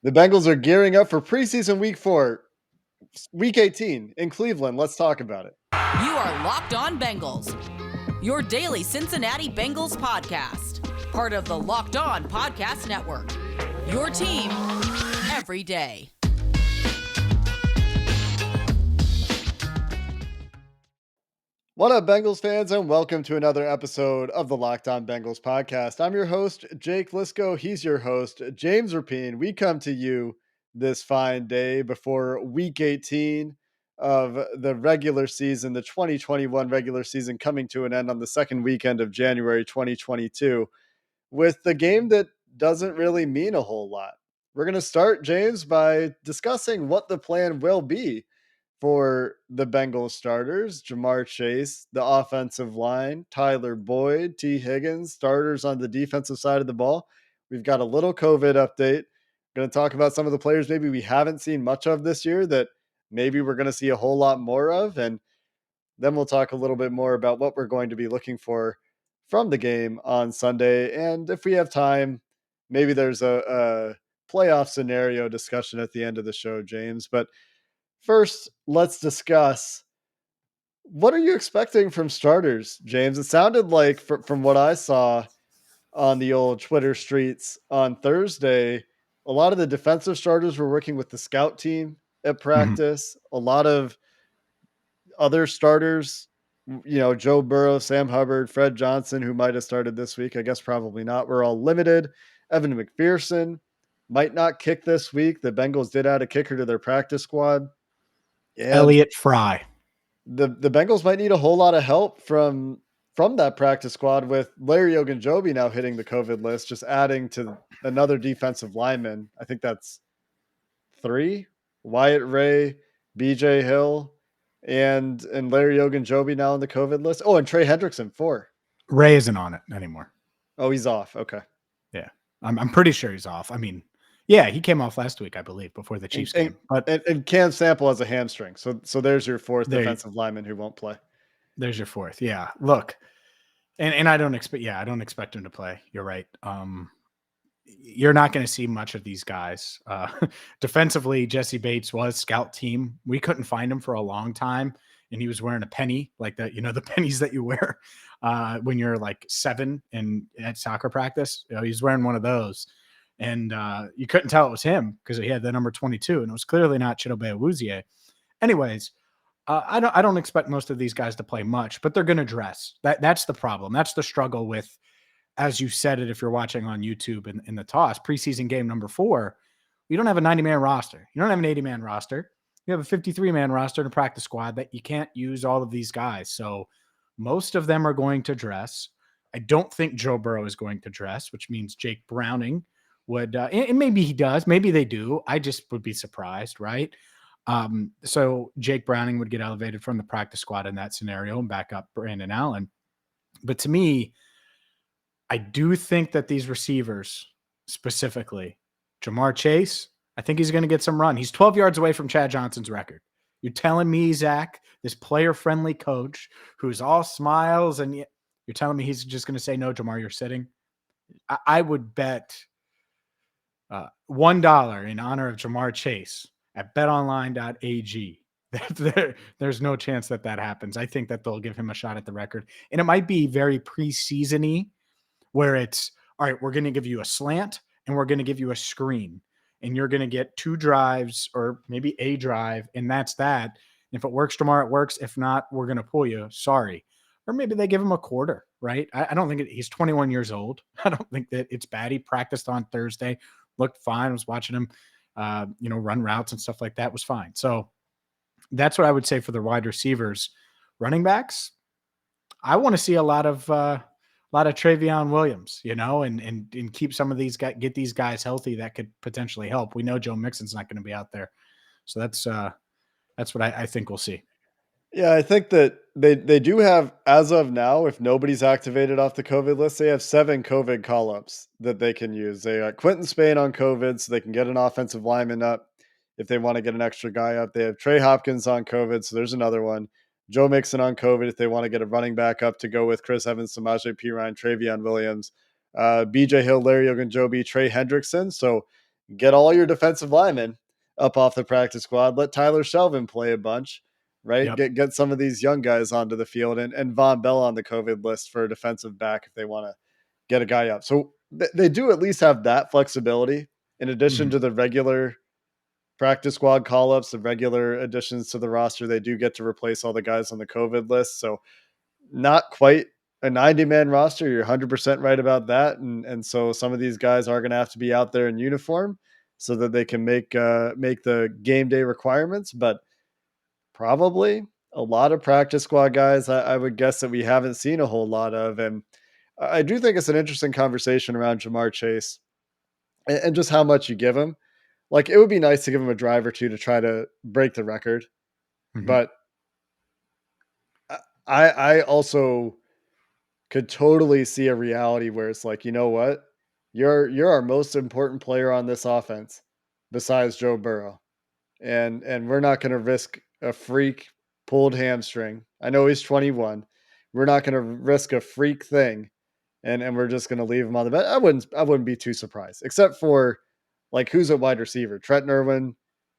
The Bengals are gearing up for preseason week 4, week 18 in Cleveland. Let's talk about it. You are Locked On Bengals, your daily Cincinnati Bengals podcast, part of the Locked On Podcast Network, your team every day. What up, Bengals fans, and welcome to another episode of the Locked On Bengals podcast. I'm your host, Jake Liscow. He's your host, James Rapien. We come to you this fine day before week 18 of the regular season, the 2021 regular season coming to an end on the second weekend of January 2022 with the game that doesn't really mean a whole lot. We're going to start, James, by discussing what the plan will be for the Bengals starters: Jamar Chase, the offensive line, Tyler Boyd, T. Higgins, starters on the defensive side of the ball. We've got a little COVID update. We're going to talk about some of the players maybe we haven't seen much of this year that maybe we're going to see a whole lot more of. And then we'll talk a little bit more about what we're going to be looking for from the game on Sunday. And if we have time, maybe there's a playoff scenario discussion at the end of the show, James. But first, let's discuss, what are you expecting from starters, James? It sounded like, from what I saw on the old Twitter streets on Thursday, a lot of the defensive starters were working with the scout team at practice. A lot of other starters, Joe Burrow, Sam Hubbard, Fred Johnson, who might have started this week, I guess probably not, we're all limited. Evan McPherson might not kick this week. The Bengals did add a kicker to their practice squad. And Elliott Fry. the Bengals might need a whole lot of help from that practice squad, with Larry Ogunjobi now hitting the COVID list, just adding to another defensive lineman. I think that's 3: Wyatt Ray, BJ Hill, and Larry Ogunjobi now on the COVID list. Oh, and Trey Hendrickson, 4. Ray isn't on it anymore. Oh, he's off. Okay. Yeah. I'm pretty sure he's off. I mean, yeah, he came off last week, I believe, before the Chiefs game. But and Cam Sample has a hamstring. So there's your 4th defensive lineman who won't play. There's your 4th. Yeah. Look, and I don't expect him to play. You're right. You're not going to see much of these guys. Defensively, Jesse Bates was scout team. We couldn't find him for a long time, and he was wearing a penny, like that, the pennies that you wear when you're like 7 and at soccer practice. He's wearing one of those, and you couldn't tell it was him because he had the number 22, and it was clearly not Chidobe Awuzie. Anyways, I don't expect most of these guys to play much, but they're going to dress. That's the problem. That's the struggle with, as you said it, if you're watching on YouTube in the toss, preseason game number 4, you don't have a 90-man roster. You don't have an 80-man roster. You have a 53-man roster in a practice squad that you can't use all of these guys. So most of them are going to dress. I don't think Joe Burrow is going to dress, which means Jake Browning would, and maybe he does. Maybe they do. I just would be surprised, right? So Jake Browning would get elevated from the practice squad in that scenario and back up Brandon Allen. But to me, I do think that these receivers, specifically Jamar Chase, I think he's going to get some run. He's 12 yards away from Chad Johnson's record. You're telling me, Zach, this player-friendly coach who's all smiles, and you're telling me he's just going to say, no, Jamar, you're sitting? I would bet $1 in honor of Jamar Chase at BetOnline.ag. There's no chance that happens. I think that they'll give him a shot at the record. And it might be very preseason-y, where it's, all right, we're going to give you a slant and we're going to give you a screen, and you're going to get 2 drives or maybe a drive, and that's that. If it works, Jamar, it works. If not, we're going to pull you. Sorry. Or maybe they give him a quarter, right? I don't think he's 21 years old. I don't think that it's bad. He practiced on Thursday, looked fine. I was watching him, run routes and stuff like that. Was fine. So that's what I would say for the wide receivers. Running backs, I want to see a lot of Travion Williams, and keep some of these guys, get these guys healthy that could potentially help. We know Joe Mixon's not going to be out there. So that's what I think we'll see. Yeah, I think that they do have, as of now, if nobody's activated off the COVID list, they have 7 COVID call-ups that they can use. They got Quentin Spain on COVID, so they can get an offensive lineman up if they want to get an extra guy up. They have Trey Hopkins on COVID, so there's another one. Joe Mixon on COVID if they want to get a running back up to go with Chris Evans, Samaje Perine, Travion Williams, BJ Hill, Larry Ogunjobi, Trey Hendrickson. So get all your defensive linemen up off the practice squad. Let Tyler Shelvin play a bunch, right? Yep. Get some of these young guys onto the field, and Von Bell on the COVID list for a defensive back if they want to get a guy up. So they do at least have that flexibility in addition Mhm. to the regular practice squad call ups, the regular additions to the roster. They do get to replace all the guys on the COVID list. So not quite a 90-man roster. You're 100% right about that. And so some of these guys are going to have to be out there in uniform so that they can make the game day requirements. But probably a lot of practice squad guys, I would guess that we haven't seen a whole lot of. And I do think it's an interesting conversation around Jamar Chase and just how much you give him. Like, it would be nice to give him a drive or two to try to break the record, Mhm. but I also could totally see a reality where it's like, you know what? You're our most important player on this offense besides Joe Burrow. And we're not going to risk a freak pulled hamstring. I know he's 21. We're not going to risk a freak thing and we're just going to leave him on the bench. I wouldn't be too surprised, except for like who's at wide receiver? Trent Irwin,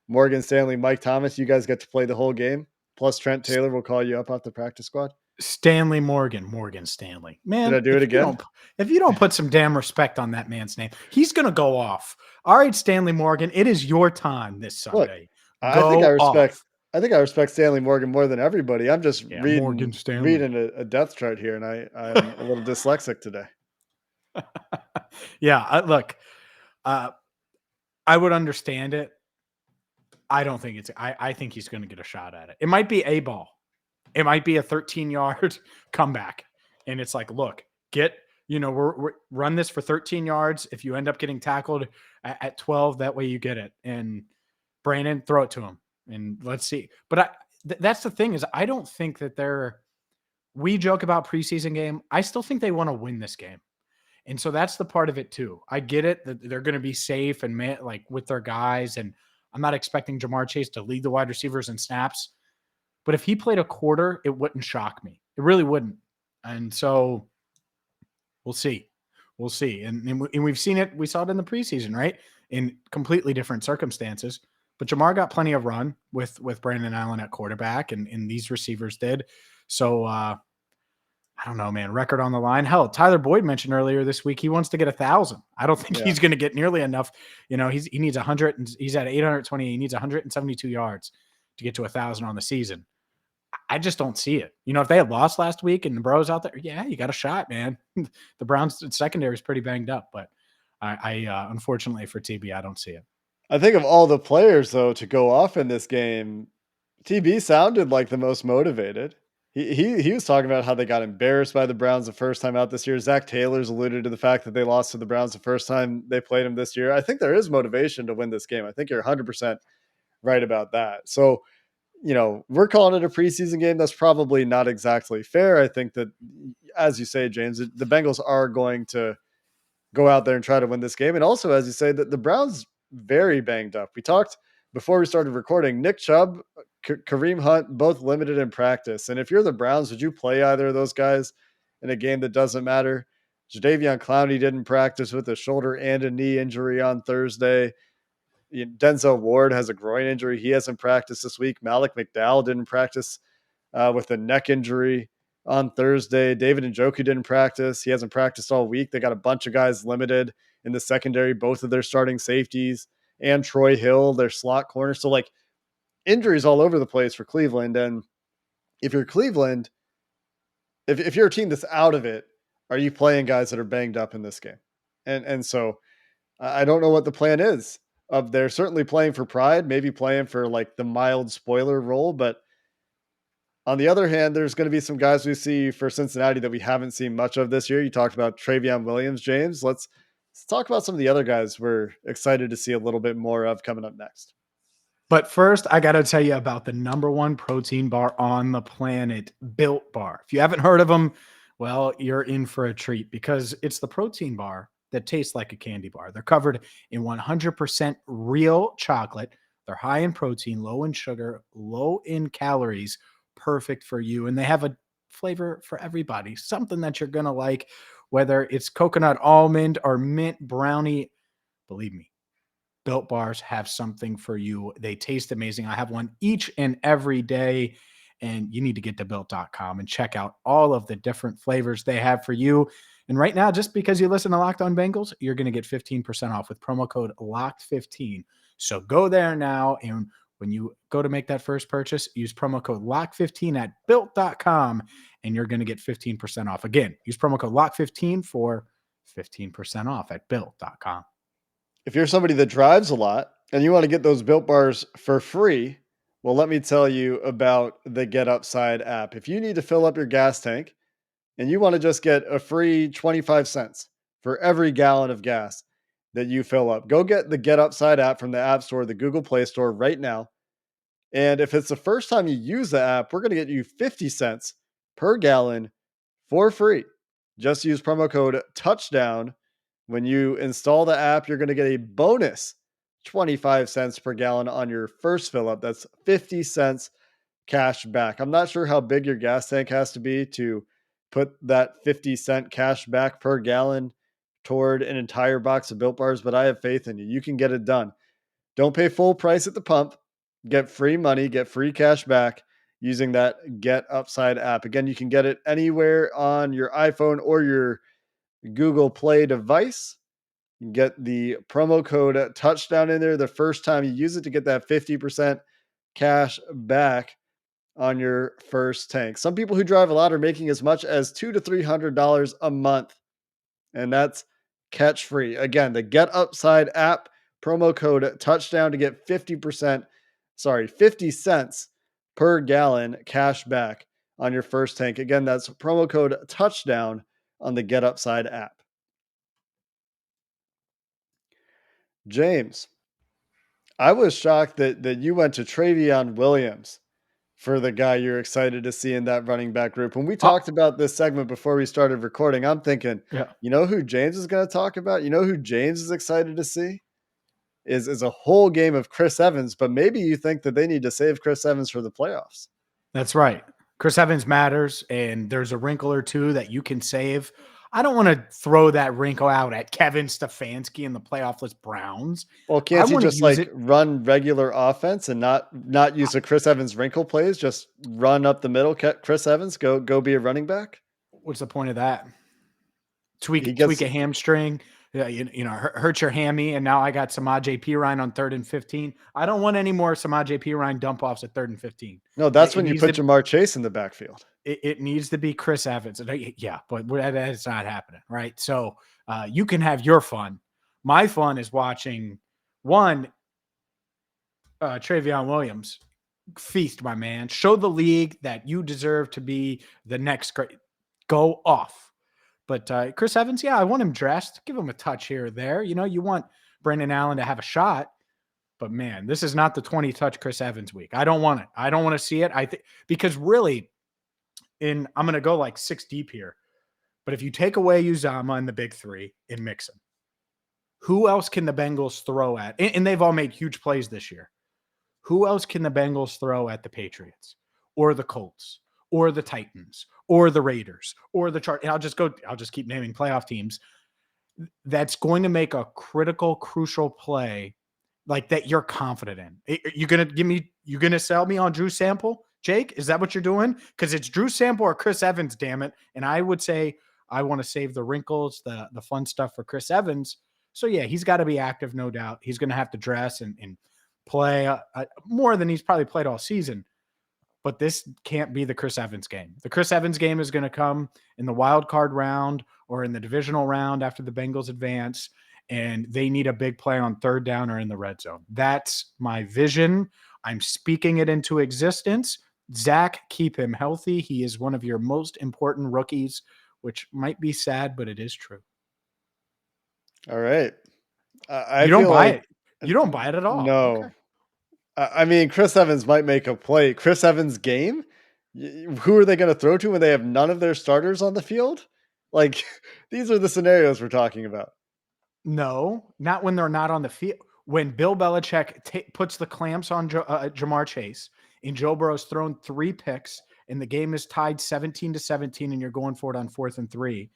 Morgan Stanley, Mike Thomas. You guys get to play the whole game. Plus Trent S- Taylor will call you up off the practice squad. Stanley Morgan Stanley. Did Man, I do it again? if you don't put some damn respect on that man's name, he's gonna go off. All right, Stanley Morgan, it is your time this Look, Sunday. I think I Go respect off. I think I respect Stanley Morgan more than everybody. I'm just Yeah, reading Morgan Stanley. reading a depth chart here, and I'm a little dyslexic today. Yeah, uh, I would understand it. I don't think I think he's going to get a shot at it. It might be a ball. It might be a 13-yard comeback. And it's like, look, we're run this for 13 yards. If you end up getting tackled at 12, that way you get it. And Brandon, throw it to him and let's see. But that's the thing is I don't think that we joke about preseason game. I still think they want to win this game. And so that's the part of it too. I get it that they're going to be safe and like with their guys. And I'm not expecting Jamar Chase to lead the wide receivers in snaps. But if he played a quarter, it wouldn't shock me. It really wouldn't. And so we'll see. We'll see. And we've seen it. We saw it in the preseason, right? In completely different circumstances. But Jamar got plenty of run with Brandon Allen at quarterback, and these receivers did. So I don't know, man. Record on the line. Hell, Tyler Boyd mentioned earlier this week he wants to get 1,000. I don't think Yeah. he's going to get nearly enough. He needs 100, and he's at 820. He needs 172 yards to get to 1,000 on the season. I just don't see it. If they had lost last week and the Burrow's out there, yeah, you got a shot, man. The Browns secondary is pretty banged up, but I unfortunately for TB, I don't see it. I think of all the players though to go off in this game, TB sounded like the most motivated. He was talking about how they got embarrassed by the Browns the first time out this year. Zach Taylor's alluded to the fact that they lost to the Browns the first time they played them this year. I think there is motivation to win this game. I think you're 100% right about that. So, we're calling it a preseason game. That's probably not exactly fair. I think that, as you say, James, the Bengals are going to go out there and try to win this game. And also, as you say, that the Browns very banged up. We talked before we started recording. Nick Chubb, Kareem Hunt, both limited in practice. And if you're the Browns, would you play either of those guys in a game that doesn't matter? Jadeveon Clowney didn't practice with a shoulder and a knee injury on Thursday. Denzel Ward has a groin injury. He hasn't practiced this week. Malik McDowell didn't practice with a neck injury on Thursday. David Njoku didn't practice. He hasn't practiced all week. They got a bunch of guys limited in the secondary, both of their starting safeties and Troy Hill, their slot corner. So, like, injuries all over the place for Cleveland. And if you're Cleveland, if you're a team that's out of it, are you playing guys that are banged up in this game? And so I don't know what the plan is. They're certainly playing for pride, maybe playing for like the mild spoiler role, but on the other hand, there's going to be some guys we see for Cincinnati that we haven't seen much of this year. You talked about Travion Williams, James. Let's talk about some of the other guys we're excited to see a little bit more of coming up next. But first, I got to tell you about the number one protein bar on the planet, Built Bar. If you haven't heard of them, well, you're in for a treat because it's the protein bar that tastes like a candy bar. They're covered in 100% real chocolate. They're high in protein, low in sugar, low in calories, perfect for you. And they have a flavor for everybody, something that you're going to like, whether it's coconut almond or mint brownie. Believe me, Built Bars have something for you. They taste amazing. I have one each and every day, and you need to get to built.com and check out all of the different flavors they have for you. And right now, just because you listen to Locked On Bengals, you're going to get 15% off with promo code LOCKED15. So go there now, and when you go to make that first purchase, use promo code LOCK15 at built.com, and you're going to get 15% off. Again, use promo code LOCK15 for 15% off at built.com. If you're somebody that drives a lot and you want to get those Built Bars for free, well, let me tell you about the Get Upside app. If you need to fill up your gas tank and you want to just get a free 25 cents for every gallon of gas that you fill up, go get the Get Upside app from the App Store, the Google Play Store right now. And if it's the first time you use the app, we're going to get you 50 cents per gallon for free. Just use promo code touchdown. When you install the app, you're going to get a bonus 25 cents per gallon on your first fill up. That's 50 cents cash back. I'm not sure how big your gas tank has to be to put that 50-cent cash back per gallon toward an entire box of Built Bars, but I have faith in you. You can get it done. Don't pay full price at the pump. Get free money, get free cash back using that Get Upside app. Again, you can get it anywhere on your iPhone or your Google Play device. You can get the promo code touchdown in there the first time you use it to get that 50% cash back on your first tank. Some people who drive a lot are making as much as $200 to $300 a month, and that's catch free. Again, the Get Upside app, promo code touchdown to get 50 cents per gallon cash back on your first tank. Again, that's promo code touchdown on the Get Upside app. James, I was shocked that you went to Travion Williams for the guy you're excited to see in that running back group. When we talked about this segment before we started recording, I'm thinking, Yeah. you know who James is going to talk about? You know who James is excited to see? Is a whole game of Chris Evans, but maybe you think that they need to save Chris Evans for the playoffs. That's right. Chris Evans matters, and there's a wrinkle or two that you can save. I don't want to throw that wrinkle out at Kevin Stefanski and the playoffless Browns. Well, I can't you want to just use it. run regular offense and not use the Chris Evans wrinkle plays? Just run up the middle, Chris Evans, go be a running back. What's the point of that? Tweak gets a hamstring, hurt your hammy, and now I got Samaje Perine on 3rd and 15. I don't want any more Samaje Perine dump offs at 3rd and 15. No, that's when you put Jamar Chase in the backfield. It needs to be Chris Evans. Yeah, but that's not happening, right? So you can have your fun. My fun is watching Travion Williams feast, my man. Show the league that you deserve to be the next great. Go off. But Chris Evans, yeah, I want him dressed. Give him a touch here or there. You want Brandon Allen to have a shot. But, man, this is not the 20-touch Chris Evans week. I don't want it. I don't want to see it. Because really, I'm going to go like 6 deep here. But if you take away Uzama and the big three and mix them, who else can the Bengals throw at? And they've all made huge plays this year. Who else can the Bengals throw at the Patriots or the Colts or the Titans or the Raiders or the Chargers? I'll just keep naming playoff teams that's going to make a critical, crucial play like that you're confident in. You're going to sell me on Drew Sample, Jake? Is that what you're doing? Because it's Drew Sample or Chris Evans, damn it. And I would say I want to save the wrinkles, the fun stuff for Chris Evans. So, yeah, he's got to be active, no doubt. He's going to have to dress and play more than he's probably played all season. But this can't be the Chris Evans game. The Chris Evans game is going to come in the wild card round or in the divisional round after the Bengals advance, and they need a big play on 3rd down or in the red zone. That's my vision. I'm speaking it into existence. Zach, keep him healthy. He is one of your most important rookies, which might be sad, but it is true. All right. You don't buy it. You don't buy it at all. No. Okay. I mean, Chris Evans might make a play. Chris Evans game? Who are they going to throw to when they have none of their starters on the field? Like, these are the scenarios we're talking about. No, not when they're not on the field. When Bill Belichick puts the clamps on Jamar Chase and Joe Burrow's thrown 3 picks and the game is tied 17-17 and you're going for it on 4th and 3.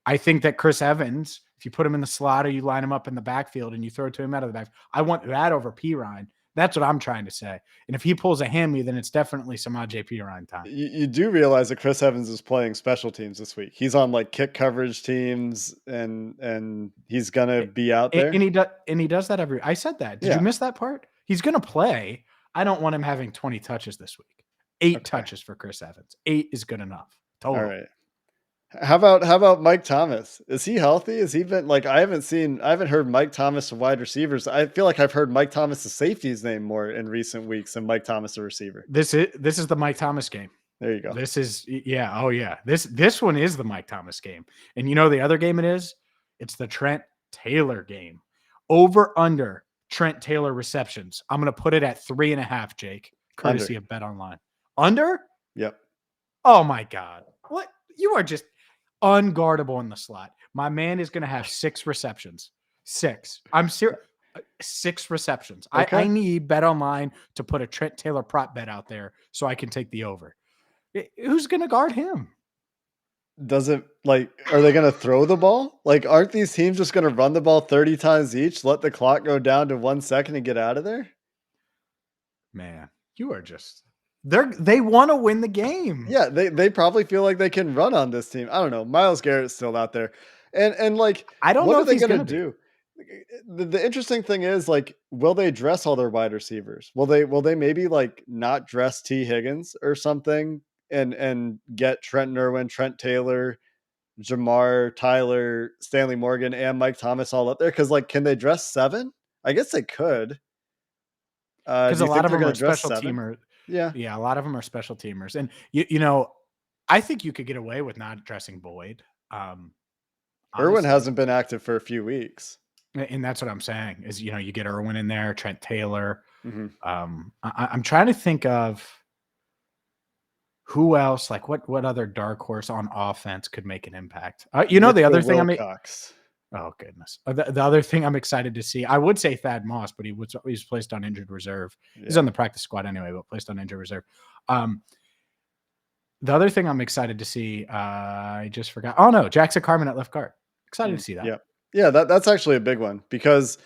I think that Chris Evans, if you put him in the slot or you line him up in the backfield and you throw it to him out of the back, I want that over Pirine. That's what I'm trying to say. And if he pulls a hammy, then it's definitely some Pirine time. You do realize that Chris Evans is playing special teams this week. He's on like kick coverage teams, and he's gonna be out there. And he does that every. I said that. Did Yeah. you miss that part? He's gonna play. I don't want him having 20 touches this week. 8 touches for Chris Evans. 8 is good enough. Total. All right. How about Mike Thomas? Is he healthy? Has he been like I haven't heard Mike Thomas of wide receivers. I feel like I've heard Mike Thomas the safety's name more in recent weeks than Mike Thomas the receiver. This is the Mike Thomas game. There you go. This is oh yeah. This one is the Mike Thomas game. And you know the other game it is? It's the Trent Taylor game. Over under Trent Taylor receptions. I'm gonna put it at 3.5, Jake. Courtesy of BetOnline. Under? Yep. Oh my God. What? You are just unguardable in the slot. My man is going to have 6 receptions. 6. I'm serious. 6 receptions. Okay. I need BetOnline to put a Trent Taylor prop bet out there so I can take the over. Who's going to guard him? Doesn't like, are they going to throw the ball? Like, aren't these teams just going to run the ball 30 times each, let the clock go down to 1 second and get out of there? Man, you are just... They want to win the game. Yeah, they probably feel like they can run on this team. I don't know. Myles Garrett's still out there. And like, I don't know what if are they he's going to do? The interesting thing is, like, will they dress all their wide receivers? Will they maybe like not dress T Higgins or something and get Trent Irwin, Trent Taylor, Jamar, Tyler, Stanley Morgan, and Mike Thomas all up there? Because like, can they dress 7? I guess they could. Because a lot of them are special teamers. Yeah. Yeah, a lot of them are special teamers. And, you know, I think you could get away with not dressing Boyd. Irwin hasn't been active for a few weeks. And that's what I'm saying is, you know, you get Irwin in there, Trent Taylor. Mm-hmm. I'm trying to think of who else, like what other dark horse on offense could make an impact. The other thing oh goodness. The other thing I'm excited to see, I would say Thad Moss, but he's placed on injured reserve. Yeah. He's on the practice squad anyway, but placed on injured reserve. The other thing I'm excited to see, I just forgot. Oh no, Jackson Carman at left guard. Excited to see that. Yeah, that's actually a big one because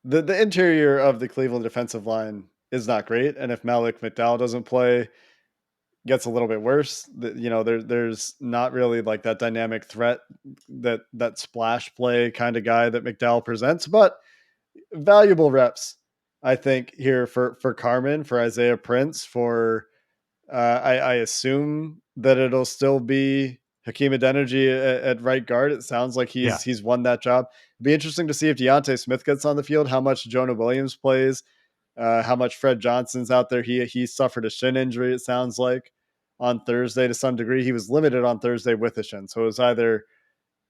the interior of the Cleveland defensive line is not great, and if Malik McDowell doesn't play, gets a little bit worse. You know, there's not really like that dynamic threat, that splash play kind of guy that McDowell presents, but valuable reps, I think, here for Carman, for Isaiah Prince, for I assume that it'll still be Hakeem Adeniji at right guard. It sounds like he's won that job. It'd be interesting to see if Deontay Smith gets on the field, how much Jonah Williams plays, how much Fred Johnson's out there. He suffered a shin injury, it sounds like, on Thursday to some degree. He was limited on Thursday with a shin. So it was either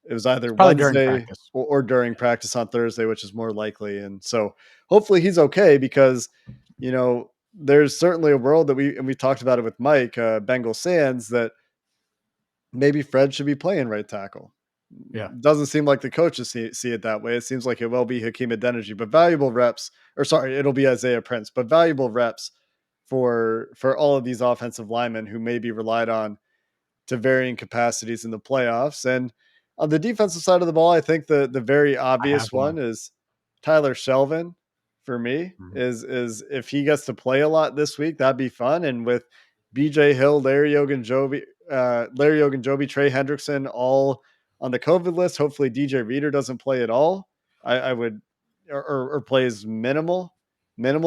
Wednesday or during practice on Thursday, which is more likely. And so hopefully he's okay, because, you know, there's certainly a world that we talked about it with Mike, Bengal Sands, that maybe Fred should be playing right tackle. Yeah. Doesn't seem like the coaches see it that way. It seems like it will be Hakeem Adeniji, but valuable reps, it'll be Isaiah Prince, but valuable reps for all of these offensive linemen who may be relied on to varying capacities in the playoffs. And on the defensive side of the ball, I think the very obvious one is Tyler Shelvin for me. Is if he gets to play a lot this week, that'd be fun. And with BJ Hill, Larry Ogunjobi, Trey Hendrickson, all on the COVID list, hopefully DJ Reader doesn't play at all. I would, or plays minimal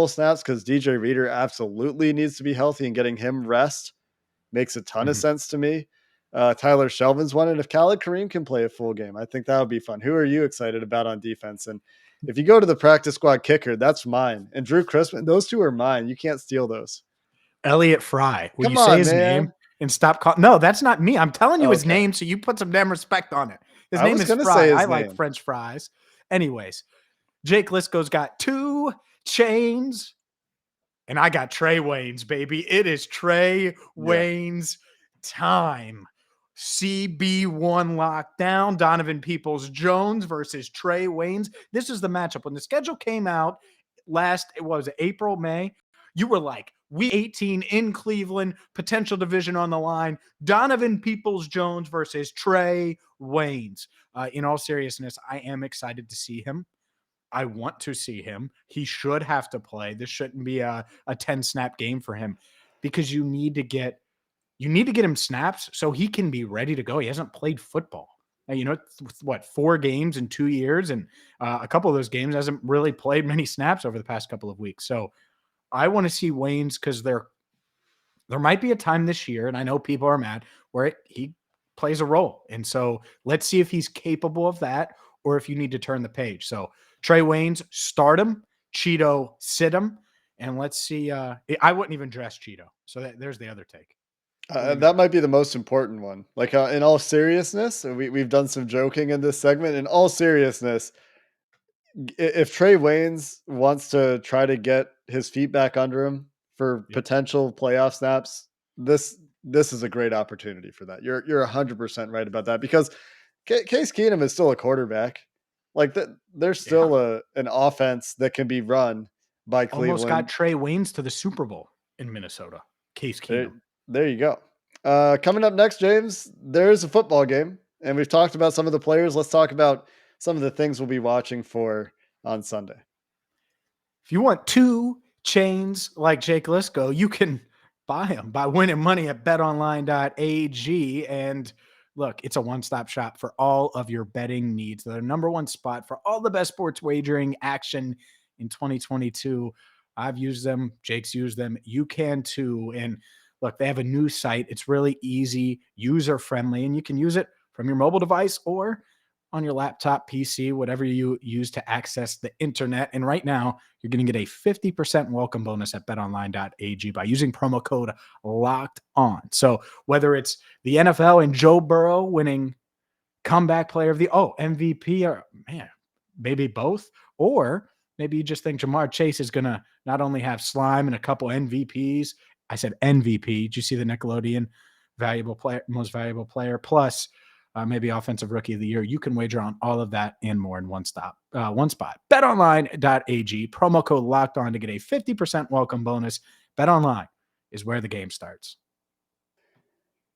snaps, because DJ Reader absolutely needs to be healthy, and getting him rest makes a ton of sense to me. Tyler Shelvin's one. And if Khalid Kareem can play a full game, I think that would be fun. Who are you excited about on defense? And if you go to the practice squad kicker, that's mine. And Drew Crispin, those two are mine. You can't steal those. Elliot Fry. Will you say his name and stop calling? No, that's not me. I'm telling you his name, so you put some damn respect on it. His name is Fry. I like French fries. Anyways, Jake Lisco's got 2 chains, and I got Trey Waynes, baby. It is Trey Waynes time. CB1 lockdown. Donovan Peoples-Jones versus Trey Waynes. This is the matchup. When the schedule came out April, May, you were like, Week 18 in Cleveland, potential division on the line. Donovan Peoples-Jones versus Trey Waynes. In all seriousness, I am excited to see him. I want to see him. He should have to play. This shouldn't be a 10-snap game for him because you need to get him snaps so he can be ready to go. He hasn't played football. What, 4 games in 2 years, and a couple of those games hasn't really played many snaps over the past couple of weeks. So I want to see Waynes because there might be a time this year, and I know people are mad, where he plays a role. And so let's see if he's capable of that or if you need to turn the page. So Trey Waynes, start him. Cheeto, sit him. And let's see. I wouldn't even dress Cheeto. So there's the other take. That might be the most important one. Like, in all seriousness, we've done some joking in this segment. In all seriousness, if Trey Waynes wants to try to get his feet back under him for Yep. potential playoff snaps, this is a great opportunity for that. You're 100% right about that, because Case Keenum is still a quarterback. Like, there's still an offense that can be run by Almost got Cleveland. Trey Waynes to the Super Bowl in Minnesota. Case Keenum. There you go. Coming up next, James, there's a football game, and we've talked about some of the players. Let's talk about some of the things we'll be watching for on Sunday. If you want 2 chains like Jake Liscow, you can buy them by winning money at betonline.ag. And look, it's a one-stop shop for all of your betting needs. They're the number one spot for all the best sports wagering action in 2022. I've used them. Jake's used them. You can too. And look, they have a new site. It's really easy, user-friendly, and you can use it from your mobile device or on your laptop, PC, whatever you use to access the internet. And right now, you're going to get a 50% welcome bonus at betonline.ag by using promo code locked on. So whether it's the NFL and Joe Burrow winning comeback player of the MVP, or maybe both, or maybe you just think Jamar Chase is going to not only have slime and a couple MVPs. I said MVP. Did you see the Nickelodeon most valuable player? Plus, maybe offensive rookie of the year. You can wager on all of that and more in one spot. BetOnline.ag, promo code locked on to get a 50% welcome bonus. BetOnline is where the game starts.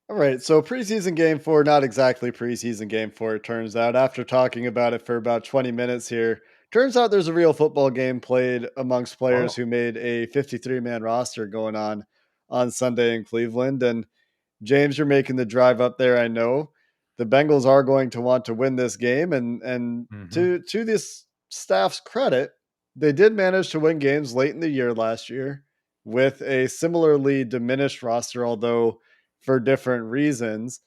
All right, so preseason game 4, not exactly preseason game 4, it turns out. After talking about it for about 20 minutes here, turns out there's a real football game played amongst players who made a 53-man roster going on Sunday in Cleveland. And James, you're making the drive up there, I know. The Bengals are going to want to win this game, and to this staff's credit, they did manage to win games late in the year last year with a similarly diminished roster, although for different reasons.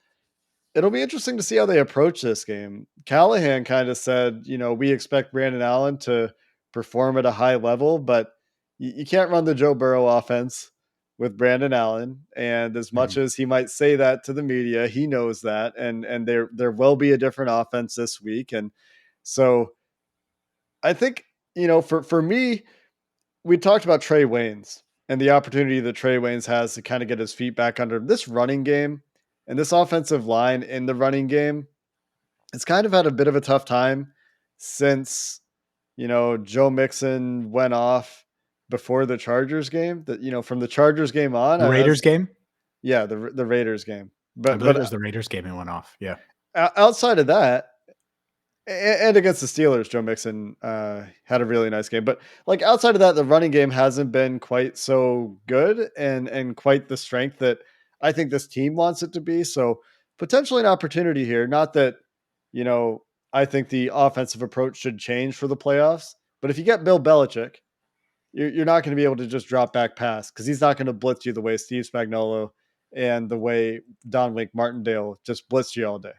It'll be interesting to see how they approach this game. Callahan kind of said, we expect Brandon Allen to perform at a high level, but you can't run the Joe Burrow offense with Brandon Allen. And as much as he might say that to the media, he knows that. And there will be a different offense this week. And so I think, for me, we talked about Trey Waynes and the opportunity that Trey Waynes has to kind of get his feet back under this running game and this offensive line in the running game. It's kind of had a bit of a tough time since, Joe Mixon went off before the Chargers game. That, from the Chargers game on, The Raiders game? Yeah, the Raiders game. I believe it was the Raiders game and went off. Yeah. Outside of that, and against the Steelers, Joe Mixon had a really nice game. But like outside of that, the running game hasn't been quite so good and quite the strength that I think this team wants it to be. So potentially an opportunity here. Not that, I think the offensive approach should change for the playoffs. But if you get Bill Belichick, you're not going to be able to just drop back pass because he's not going to blitz you the way Steve Spagnuolo and the way Don Wink Martindale just blitz you all day.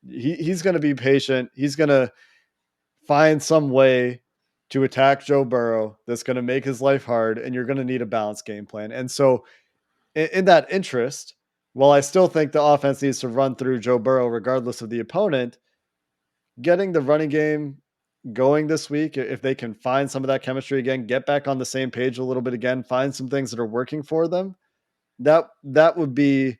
He's going to be patient. He's going to find some way to attack Joe Burrow that's going to make his life hard, and you're going to need a balanced game plan. And so in that interest, while I still think the offense needs to run through Joe Burrow regardless of the opponent, getting the running game going this week, if they can find some of that chemistry again, get back on the same page a little bit again, find some things that are working for them, that would be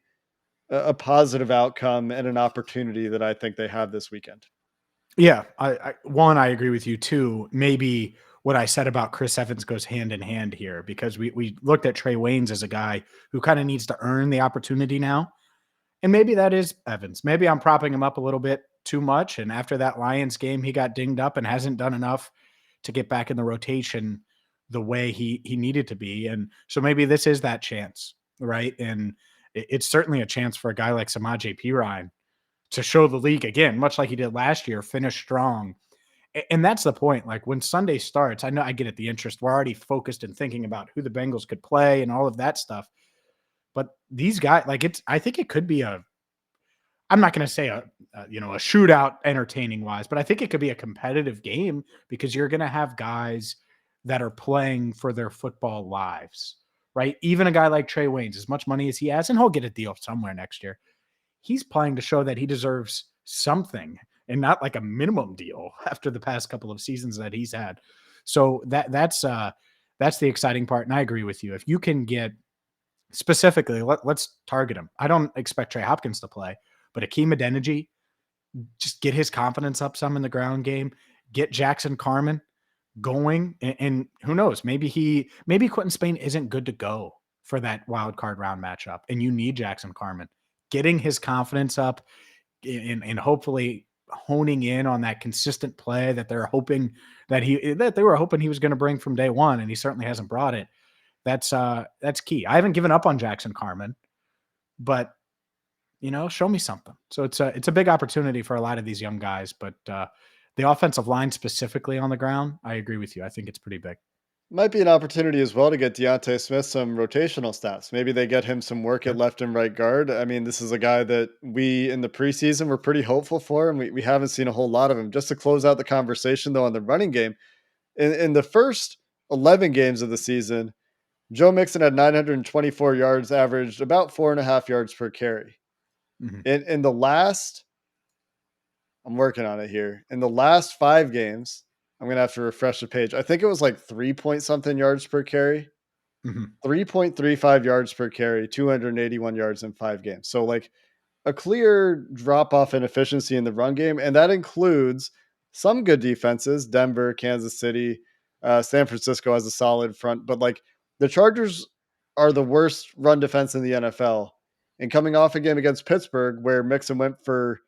a positive outcome and an opportunity that I think they have this weekend. Yeah. I agree with you too. Maybe what I said about Chris Evans goes hand in hand here, because we looked at Trey Waynes as a guy who kind of needs to earn the opportunity now. And maybe that is Evans. Maybe I'm propping him up a little bit too much. And after that Lions game, he got dinged up and hasn't done enough to get back in the rotation the way he needed to be. And so maybe this is that chance, right? And it's certainly a chance for a guy like Samaje Perine to show the league again, much like he did last year, finish strong. And that's the point. Like when Sunday starts, I know I get it, the interest. We're already focused and thinking about who the Bengals could play and all of that stuff. But these guys, like I think it could be I'm not going to say a shootout entertaining wise, but I think it could be a competitive game because you're going to have guys that are playing for their football lives, right? Even a guy like Trey Waynes, as much money as he has, and he'll get a deal somewhere next year, he's playing to show that he deserves something and not like a minimum deal after the past couple of seasons that he's had. So that's the exciting part. And I agree with you. If you can get specifically, let's target him. I don't expect Trey Hopkins to play, but Akeem Adeniji, just get his confidence up some in the ground game, get Jackson Carman going. And who knows, maybe Quentin Spain isn't good to go for that wild card round matchup. And you need Jackson Carman getting his confidence up and hopefully honing in on that consistent play that they're hoping that they were hoping he was going to bring from day one. And he certainly hasn't brought it. That's key. I haven't given up on Jackson Carman, but show me something. So it's a big opportunity for a lot of these young guys, but the offensive line specifically on the ground, I agree with you. I think it's pretty big. Might be an opportunity as well to get Deontay Smith some rotational snaps. Maybe they get him some work at left and right guard. I mean, this is a guy that we in the preseason were pretty hopeful for, and we haven't seen a whole lot of him. Just to close out the conversation, though, on the running game, in the first 11 games of the season, Joe Mixon had 924 yards, averaged about 4.5 yards per carry. Mm-hmm. In the last, I'm working on it here. In the last 5 games, I'm going to have to refresh the page. I think it was like 3 point something yards per carry, 3.35 yards per carry, 281 yards in 5 games. So like a clear drop off in efficiency in the run game. And that includes some good defenses, Denver, Kansas City, San Francisco has a solid front, but like the Chargers are the worst run defense in the NFL. And coming off a game against Pittsburgh where Mixon went for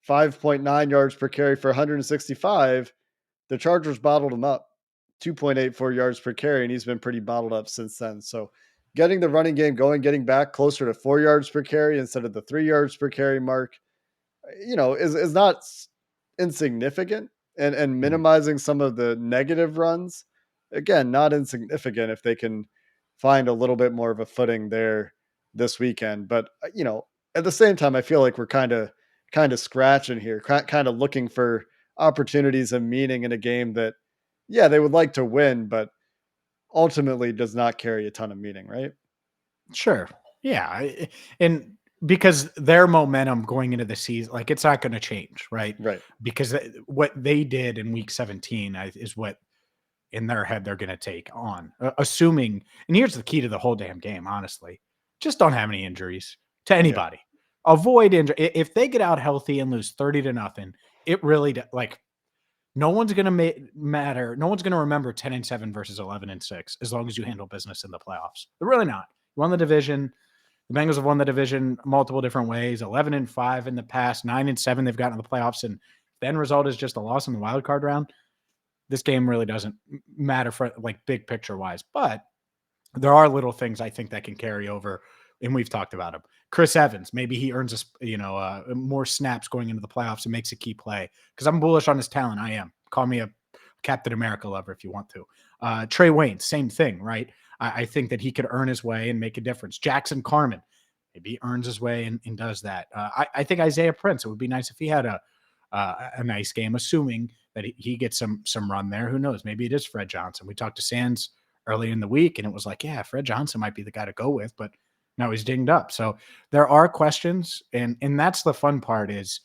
5.9 yards per carry for 165, the Chargers bottled him up 2.84 yards per carry, and he's been pretty bottled up since then. So getting the running game going, getting back closer to 4 yards per carry instead of the 3 yards per carry mark, is not insignificant, and minimizing some of the negative runs, again, not insignificant if they can find a little bit more of a footing there this weekend. But, at the same time, I feel like we're kind of scratching here, kind of looking for opportunities and meaning in a game that, yeah, they would like to win, but ultimately does not carry a ton of meaning, right? Sure. Yeah. And because their momentum going into the season, like it's not going to change, right? Right. Because what they did in week 17 is what in their head they're going to take on, assuming, and here's the key to the whole damn game, honestly, just don't have any injuries to anybody. Yeah. Avoid injury. If they get out healthy and lose 30-0, it really like no one's going to matter. No one's going to remember 10-7 versus 11-6 as long as you handle business in the playoffs. They're really not. You won the division. The Bengals have won the division multiple different ways. 11-5 in the past, 9-7 they've gotten to the playoffs, and the end result is just a loss in the wild card round. This game really doesn't matter for like big picture wise, but there are little things I think that can carry over, and we've talked about him. Chris Evans, maybe he earns more snaps going into the playoffs and makes a key play because I'm bullish on his talent. I am. Call me a Captain America lover if you want to. Trey Wayne, same thing, right? I think that he could earn his way and make a difference. Jackson Carman, maybe he earns his way and does that. I think Isaiah Prince, it would be nice if he had a nice game, assuming that he gets some run there. Who knows? Maybe it is Fred Johnson. We talked to Sands early in the week, and it was like, yeah, Fred Johnson might be the guy to go with, but now he's dinged up. So there are questions, and that's the fun part is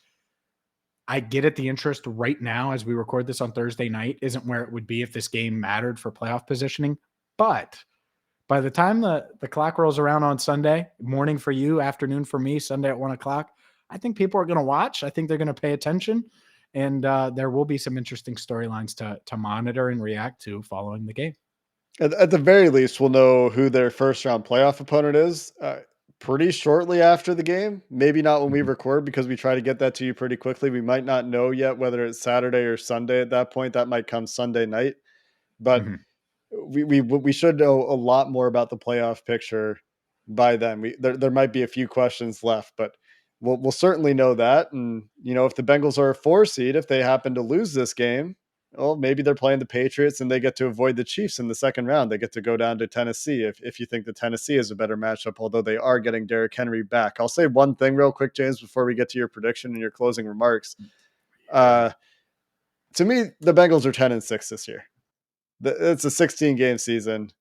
I get it. The interest right now, as we record this on Thursday night, isn't where it would be if this game mattered for playoff positioning. But by the time the clock rolls around on Sunday, morning for you, afternoon for me, Sunday at 1:00, I think people are going to watch. I think they're going to pay attention. And there will be some interesting storylines to monitor and react to following the game. At the very least, we'll know who their first round playoff opponent is pretty shortly after the game. Maybe not when we Mhm. record because we try to get that to you pretty quickly. We might not know yet whether it's Saturday or Sunday at that point. That might come Sunday night. But Mhm. we should know a lot more about the playoff picture by then. There might be a few questions left, but we'll certainly know that. And if the Bengals are a 4 seed, if they happen to lose this game, well, maybe they're playing the Patriots and they get to avoid the Chiefs in the second round. They get to go down to Tennessee if you think the Tennessee is a better matchup, although they are getting Derrick Henry back. I'll say one thing real quick, James, before we get to your prediction and your closing remarks. Yeah. Uh, to me, the Bengals are 10-6 this year. It's a 16 game season.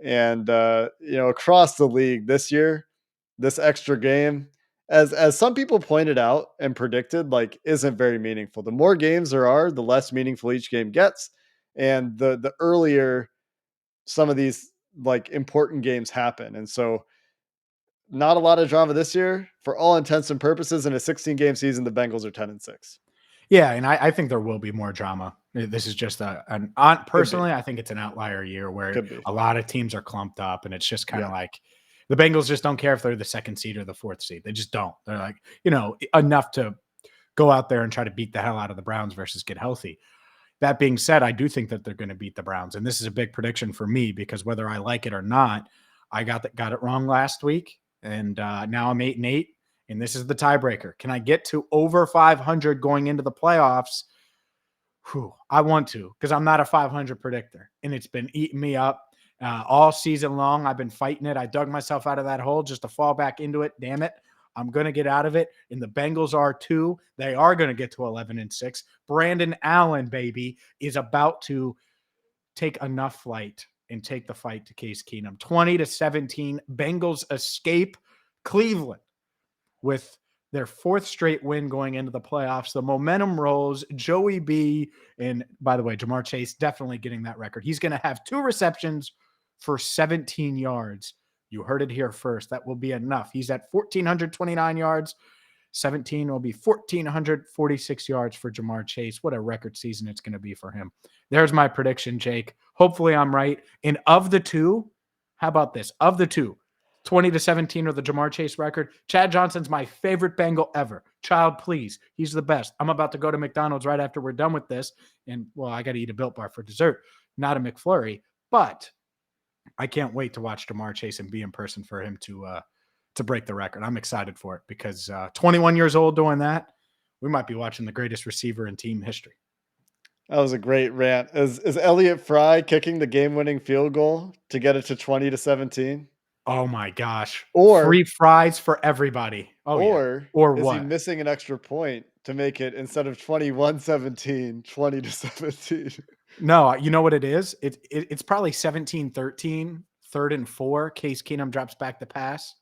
And across the league this year, this extra game, as some people pointed out and predicted, like isn't very meaningful. The more games there are, the less meaningful each game gets. And the earlier some of these like important games happen. And so not a lot of drama this year. For all intents and purposes, in a 16 game season, the Bengals are 10-6. Yeah, and I think there will be more drama. This is just Could be. personally, I think it's an outlier year where Could be. a lot of teams are clumped up, and it's just kind of Yeah. like the Bengals just don't care if they're the second seed or the fourth seed. They just don't. They're like, enough to go out there and try to beat the hell out of the Browns versus get healthy. That being said, I do think that they're going to beat the Browns, and this is a big prediction for me because whether I like it or not, I got it wrong last week, and now I'm 8-8, and this is the tiebreaker. Can I get to over 500 going into the playoffs? Whew, I want to because I'm not a 500 predictor, and it's been eating me up all season long. I've been fighting it. I dug myself out of that hole just to fall back into it. Damn it. I'm going to get out of it. And the Bengals are too. They are going to get to 11-6. Brandon Allen, baby, is about to take enough flight and take the fight to Case Keenum. 20-17. Bengals escape Cleveland with their fourth straight win going into the playoffs. The momentum rolls. Joey B, and by the way, Jamar Chase definitely getting that record. He's going to have 2 receptions for 17 yards. You heard it here first. That will be enough. He's at 1,429 yards. 17 will be 1,446 yards for Jamar Chase. What a record season it's going to be for him. There's my prediction, Jake. Hopefully I'm right. And of the two, how about this? Of the two, 20-17 or the Jamar Chase record, Chad Johnson's my favorite Bengal ever. Child, please. He's the best. I'm about to go to McDonald's right after we're done with this. And, well, I got to eat a Built Bar for dessert, not a McFlurry. But I can't wait to watch Jamar Chase and be in person for him to break the record. I'm excited for it because 21 years old doing that, we might be watching the greatest receiver in team history. That was a great rant. Is Elliott Fry kicking the game-winning field goal to get it to 20-17? Oh my gosh. Free Or fries for everybody. Oh yeah. or Or is he what? missing an extra point to make it instead of 21-17, 20-17? No, you know what it is? It's probably 17-13, 3rd and 4. Case Keenum drops back the pass.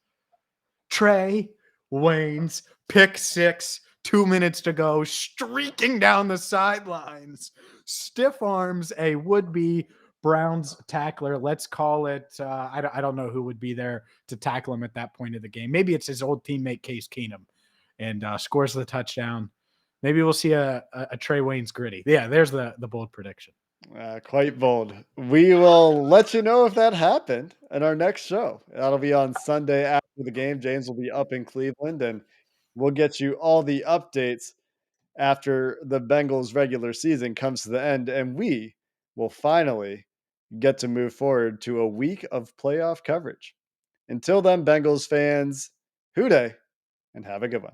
Trey Wayne's pick 6, 2 minutes to go, streaking down the sidelines, stiff arms a would-be Browns tackler. Let's call it, I don't know who would be there to tackle him at that point of the game. Maybe it's his old teammate Case Keenum, and scores the touchdown. Maybe we'll see a Trey Wayne's gritty. Yeah, there's the bold prediction. Quite bold. We will let you know if that happened in our next show. That'll be on Sunday after the game. James will be up in Cleveland, and we'll get you all the updates after the Bengals regular season comes to the end, and we will finally get to move forward to a week of playoff coverage. Until then, Bengals fans, hoo day and have a good one.